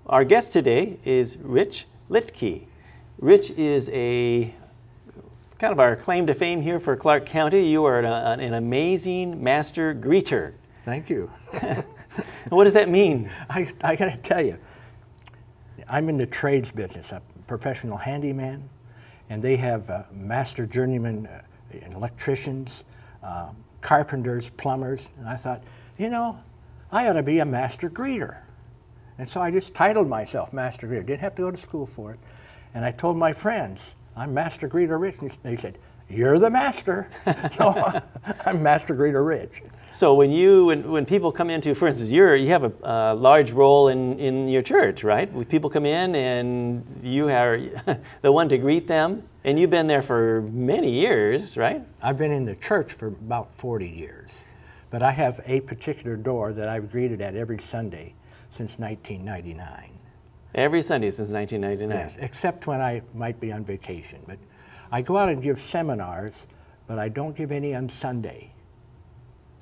Our guest today is Rich Liedtke. Rich is a kind of our claim to fame here for Clark County. You are an amazing master greeter. Thank you. What does that mean? I got to tell you, I'm in the trades business, a professional handyman, and they have master journeyman electricians, carpenters, plumbers, and I thought, you know, I ought to be a master greeter. And so I just titled myself Master Greeter. Didn't have to go to school for it. And I told my friends, I'm Master Greeter Rich. And they said, you're the master. So I'm Master Greeter Rich. So when people come into, for instance, you have a large role in your church, right? When people come in and you are the one to greet them, and you've been there for many years, right? I've been in the church for about 40 years. But I have a particular door that I've greeted at every Sunday since 1999. Every Sunday since 1999? Yes, except when I might be on vacation. But I go out and give seminars, but I don't give any on Sunday,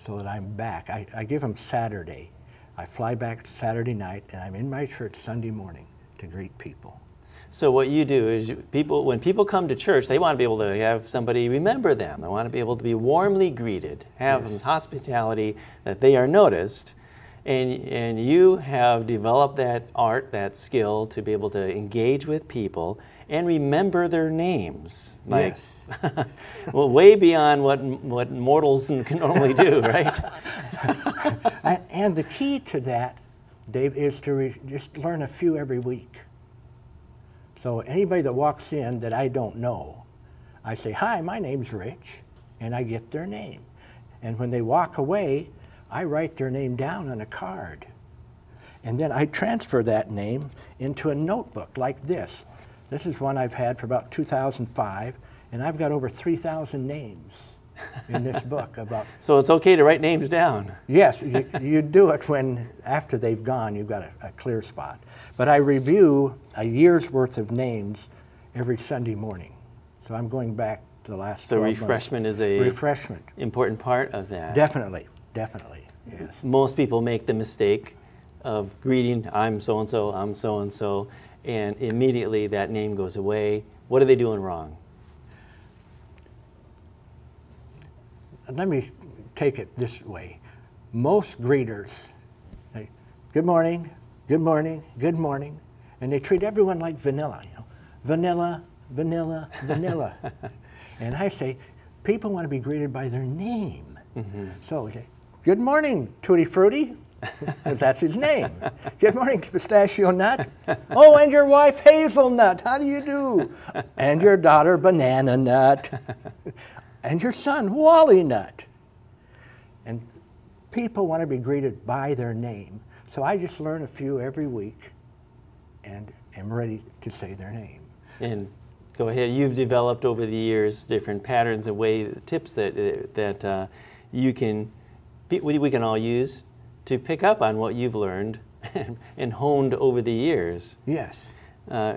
so that I'm back. I give them Saturday. I fly back Saturday night, and I'm in my church Sunday morning to greet people. So what you do is, when people come to church, they want to be able to have somebody remember them. They want to be able to be warmly greeted, have yes. hospitality, that they are noticed. And you have developed that art, that skill to be able to engage with people and remember their names. Like, yes. Well, way beyond what mortals can normally do, right? And the key to that, Dave, is to just learn a few every week. So anybody that walks in that I don't know, I say, hi, my name's Rich, and I get their name. And when they walk away, I write their name down on a card. And then I transfer that name into a notebook like this. This is one I've had for about 2005, and I've got over 3,000 names in this book. So it's okay to write names down? Yes, you do it when, after they've gone, you've got a clear spot. But I review a year's worth of names every Sunday morning. So I'm going back to the last 12 months. So refreshment is a important part of that. Definitely, definitely. Yes. Most people make the mistake of greeting, I'm so-and-so, I'm so-and-so, and immediately that name goes away. What are they doing wrong? Let me take it this way. Most greeters say, good morning, good morning, good morning, and they treat everyone like vanilla, you know, vanilla, vanilla, vanilla. And I say, people want to be greeted by their name. Mm-hmm. So we say, good morning, Tutti Frutti, because that's his name. Good morning, Pistachio Nut. Oh, and your wife, Hazelnut, how do you do? And your daughter, Banana Nut. And your son, Wally Nut. And people want to be greeted by their name. So I just learn a few every week and am ready to say their name. And go ahead, you've developed over the years different patterns and tips that we can all use to pick up on what you've learned and honed over the years. Yes.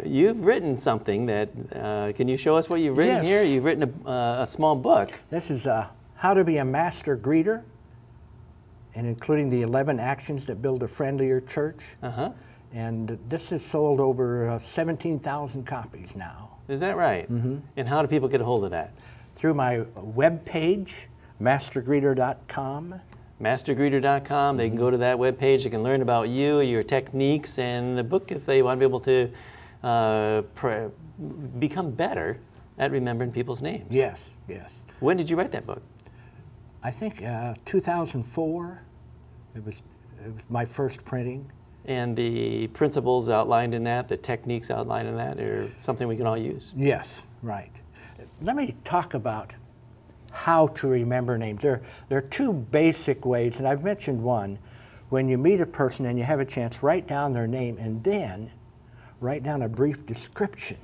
You've written something that, can you show us what you've written here? You've written a small book. This is How to Be a Master Greeter, and including the 11 actions that build a friendlier church. Uh-huh. And this has sold over 17,000 copies now. Is that right? Mm-hmm. And how do people get a hold of that? Through my web page, mastergreeter.com. Mastergreeter.com. Mm-hmm. They can go to that web page. They can learn about you, your techniques, and the book if they want to be able to become better at remembering people's names. Yes, yes. When did you write that book? I think 2004. It was my first printing. And the principles outlined in that, the techniques outlined in that, are something we can all use. Yes, right. Let me talk about how to remember names. There are two basic ways, and I've mentioned one. When you meet a person and you have a chance, write down their name and then write down a brief description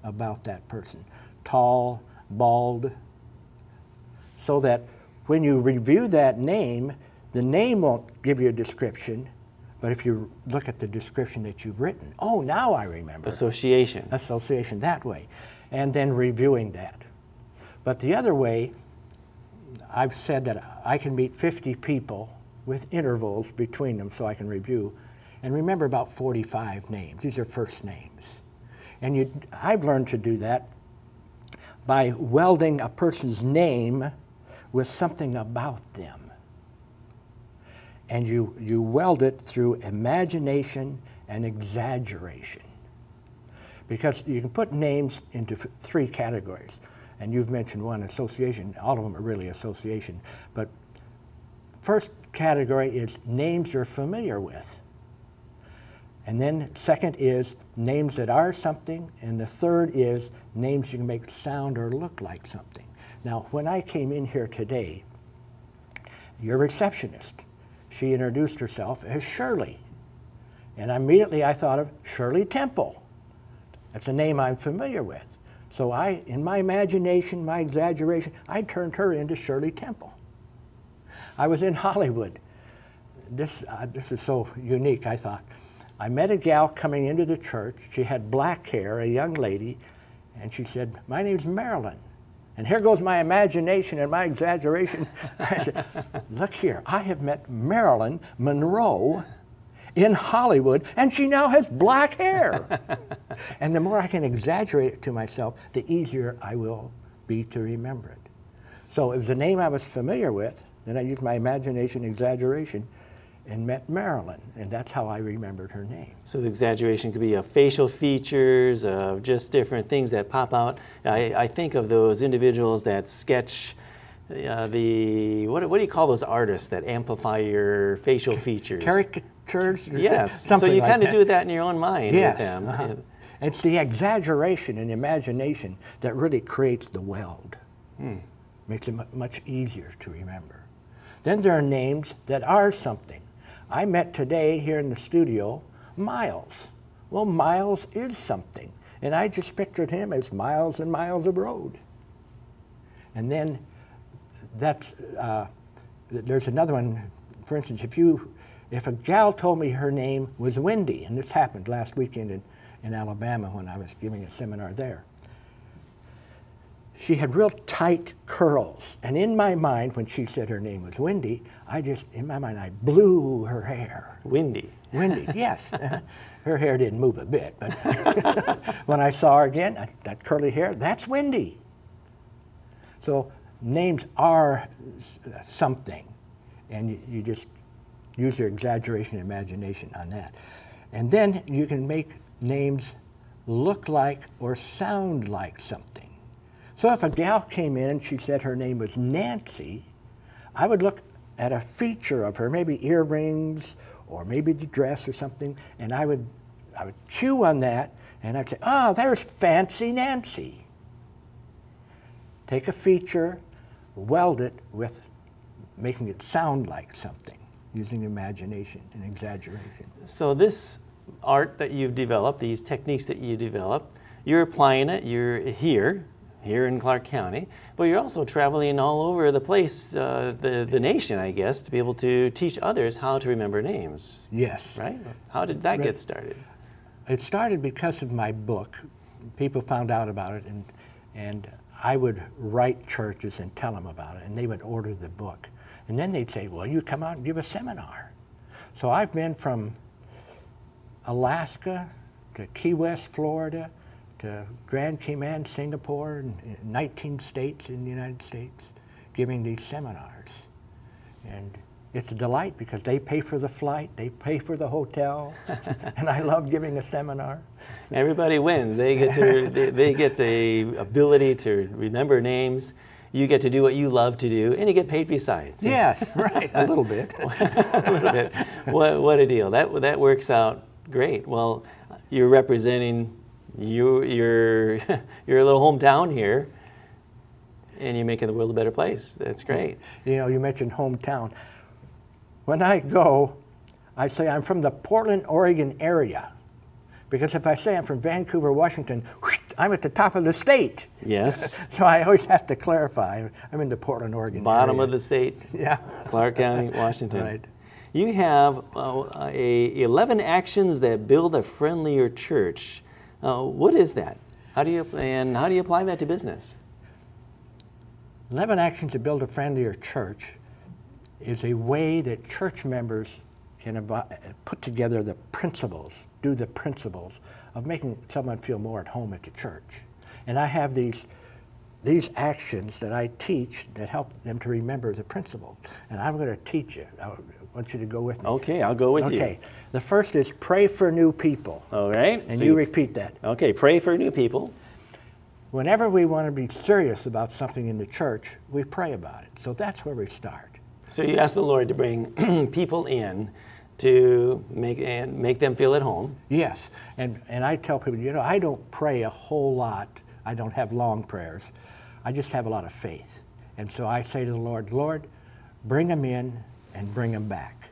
about that person. Tall, bald, so that when you review that name, the name won't give you a description, but if you look at the description that you've written, oh, now I remember. Association. Association, that way. And then reviewing that. But the other way, I've said that I can meet 50 people with intervals between them so I can review. and remember about 45 names. These are first names. And I've learned to do that by welding a person's name with something about them. And you weld it through imagination and exaggeration. Because you can put names into three categories. And you've mentioned one, association. All of them are really association. But first category is names you're familiar with. And then second is names that are something. And the third is names you can make sound or look like something. Now, when I came in here today, your receptionist, she introduced herself as Shirley. And immediately I thought of Shirley Temple. That's a name I'm familiar with. So in my imagination, my exaggeration, I turned her into Shirley Temple. I was in Hollywood. This is so unique, I thought. I met a gal coming into the church. She had black hair, a young lady, and she said, "My name's Marilyn." And here goes my imagination and my exaggeration. I said, "Look here, I have met Marilyn Monroe in Hollywood, and she now has black hair." And the more I can exaggerate it to myself, the easier I will be to remember it. So it was a name I was familiar with, then I used my imagination, exaggeration, and met Marilyn, and that's how I remembered her name. So the exaggeration could be of facial features, of just different things that pop out. I think of those individuals that sketch what do you call those artists that amplify your facial features? Caricatures? Yes. Something so you like kind of that. do that in your own mind Yes. with them. Uh-huh. It's the exaggeration and imagination that really creates the weld. Makes it much easier to remember. Then there are names that are something. I met today here in the studio Miles. Well, Miles is something. And I just pictured him as miles and miles of road. And then there's another one. For instance, if a gal told me her name was Wendy, and this happened last weekend in Alabama when I was giving a seminar there. She had real tight curls, and in my mind, when she said her name was Wendy, in my mind, I blew her hair. Windy. Wendy, yes. Her hair didn't move a bit, but when I saw her again, that curly hair, that's Wendy. So names are something, and you just use your exaggeration and imagination on that. And then you can make names look like or sound like something. So if a gal came in and she said her name was Nancy, I would look at a feature of her, maybe earrings or maybe the dress or something, and I would cue on that, and I'd say, "Oh, there's Fancy Nancy." Take a feature, weld it with making it sound like something, using imagination and exaggeration. So this art that you've developed, these techniques that you develop, you're applying it, you're here in Clark County, but you're also traveling all over the place, the nation, I guess, to be able to teach others how to remember names. Yes. Right? How did that get started? It started because of my book. People found out about it, and I would write churches and tell them about it, and they would order the book. And then they'd say, "Well, you come out and give a seminar." So I've been from Alaska to Key West, Florida, to Grand Cayman, Singapore, and 19 states in the United States, giving these seminars. And it's a delight because they pay for the flight, they pay for the hotel, and I love giving a seminar. Everybody wins. They get the ability to remember names. You get to do what you love to do, and you get paid besides. Yes, right, a little bit. A little bit. What a deal. That works out great. Well, you're representing your little hometown here, and you're making the world a better place. That's great. You know, you mentioned hometown. When I go, I say I'm from the Portland, Oregon area. Because if I say I'm from Vancouver, Washington, I'm at the top of the state. Yes. So I always have to clarify. I'm in the Portland, Oregon Bottom area. of the state. Yeah. Clark County, Washington. Right. You have 11 actions that build a friendlier church. What is that? How do you apply that to business? 11 actions to build a friendlier church is a way that church members can put together the principles, do the principles of making someone feel more at home at the church. And I have these actions that I teach that help them to remember the principles. And I'm going to teach you. I want you to go with me. Okay, I'll go with you. Okay. The first is pray for new people. All right. And so you repeat that. Okay, pray for new people. Whenever we want to be serious about something in the church, we pray about it. So that's where we start. So you ask the Lord to bring people in to make them feel at home. Yes. And I tell people, you know, I don't pray a whole lot. I don't have long prayers. I just have a lot of faith. And so I say to the Lord, Lord, bring them in and bring them back.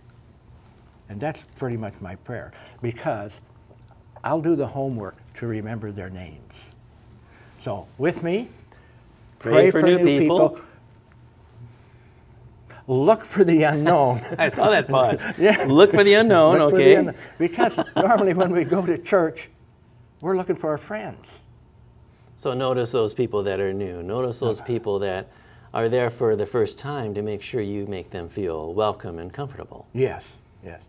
And that's pretty much my prayer, because I'll do the homework to remember their names. So with me, pray for new people. Look for the unknown. I saw that pause. Yeah. Look for the unknown, okay. Because normally when we go to church, we're looking for our friends. So notice those people that are new. Notice those people that are there for the first time to make sure you make them feel welcome and comfortable. Yes, yes.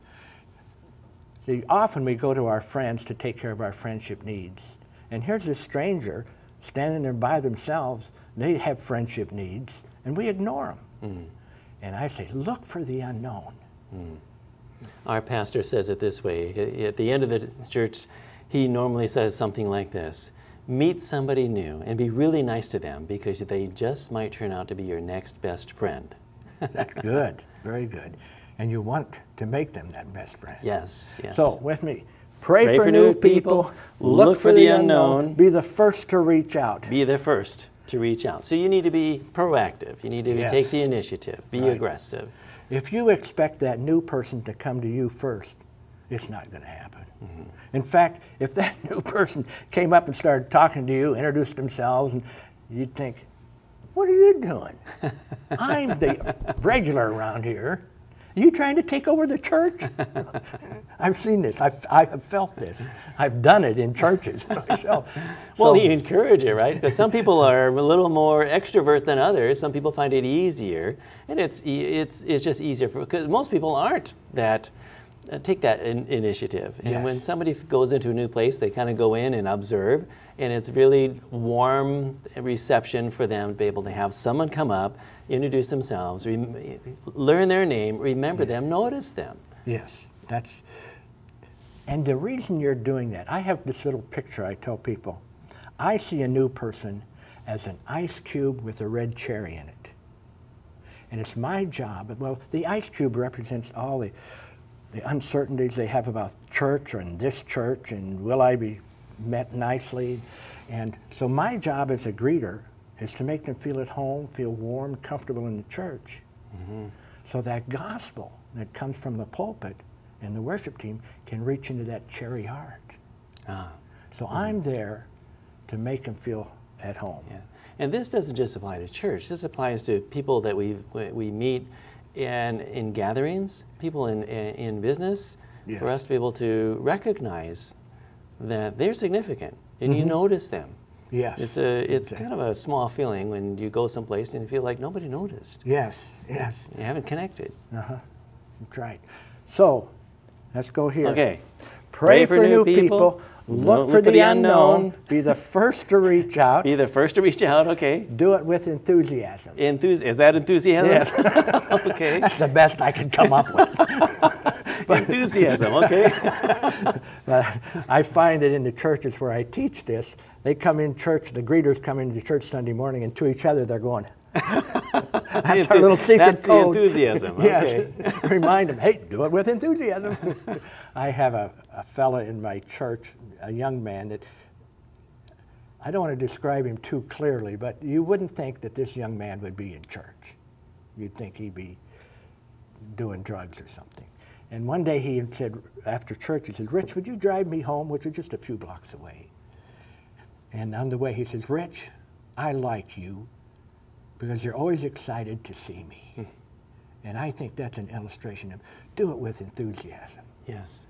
See, often we go to our friends to take care of our friendship needs. And here's a stranger standing there by themselves. They have friendship needs, and we ignore them. Mm. And I say, look for the unknown. Mm. Our pastor says it this way. At the end of the church, he normally says something like this: meet somebody new and be really nice to them, because they just might turn out to be your next best friend. That's good, very good. And you want to make them that best friend. Yes, yes. So, with me, pray for new people, look for the unknown, be the first to reach out. Be the first to reach out. So you need to be proactive. You need to take the initiative, be aggressive. If you expect that new person to come to you first, it's not going to happen. Mm-hmm. In fact, if that new person came up and started talking to you, introduced themselves, and you'd think, what are you doing? I'm the regular around here. Are you trying to take over the church? I've seen this. I have felt this. I've done it in churches myself. Well, you encourage it, right? Because some people are a little more extrovert than others. Some people find it easier, and it's just easier because most people aren't that. Take that initiative. And yes. When somebody goes into a new place, they kind of go in and observe, and it's really warm reception for them to be able to have someone come up, introduce themselves, learn their name, remember them, notice them. Yes, and the reason you're doing that, I have this little picture I tell people. I see a new person as an ice cube with a red cherry in it. And it's my job, well, the ice cube represents all the uncertainties they have about church and this church, and will I be met nicely? And so my job as a greeter is to make them feel at home, feel warm, comfortable in the church. Mm-hmm. So that gospel that comes from the pulpit and the worship team can reach into that cherry heart. So I'm there to make them feel at home. Yeah. And this doesn't just apply to church. This applies to people that we meet in gatherings, people in business, yes. For us to be able to recognize that they're significant, and you notice them. Yes. It's kind of a small feeling when you go someplace and you feel like nobody noticed. Yes, yes. You haven't connected. Uh-huh. That's right. So, let's go here. Okay. Pray for new people. Look for the unknown. Be the first to reach out. Be the first to reach out, okay. Do it with enthusiasm. Is that enthusiasm? Yes. Okay. That's the best I could come up with. Enthusiasm, okay. But I find that in the churches where I teach this, they come in church, the greeters come into church Sunday morning, and to each other they're going, that's our little secret code. That's the enthusiasm, okay. Yes. Remind them, hey, do it with enthusiasm. I have a fella in my church, a young man that, I don't want to describe him too clearly, but you wouldn't think that this young man would be in church. You'd think he'd be doing drugs or something. And one day he said, after church, he said, Rich, would you drive me home, which is just a few blocks away? And on the way he says, Rich, I like you because you're always excited to see me. And I think that's an illustration of do it with enthusiasm. Yes.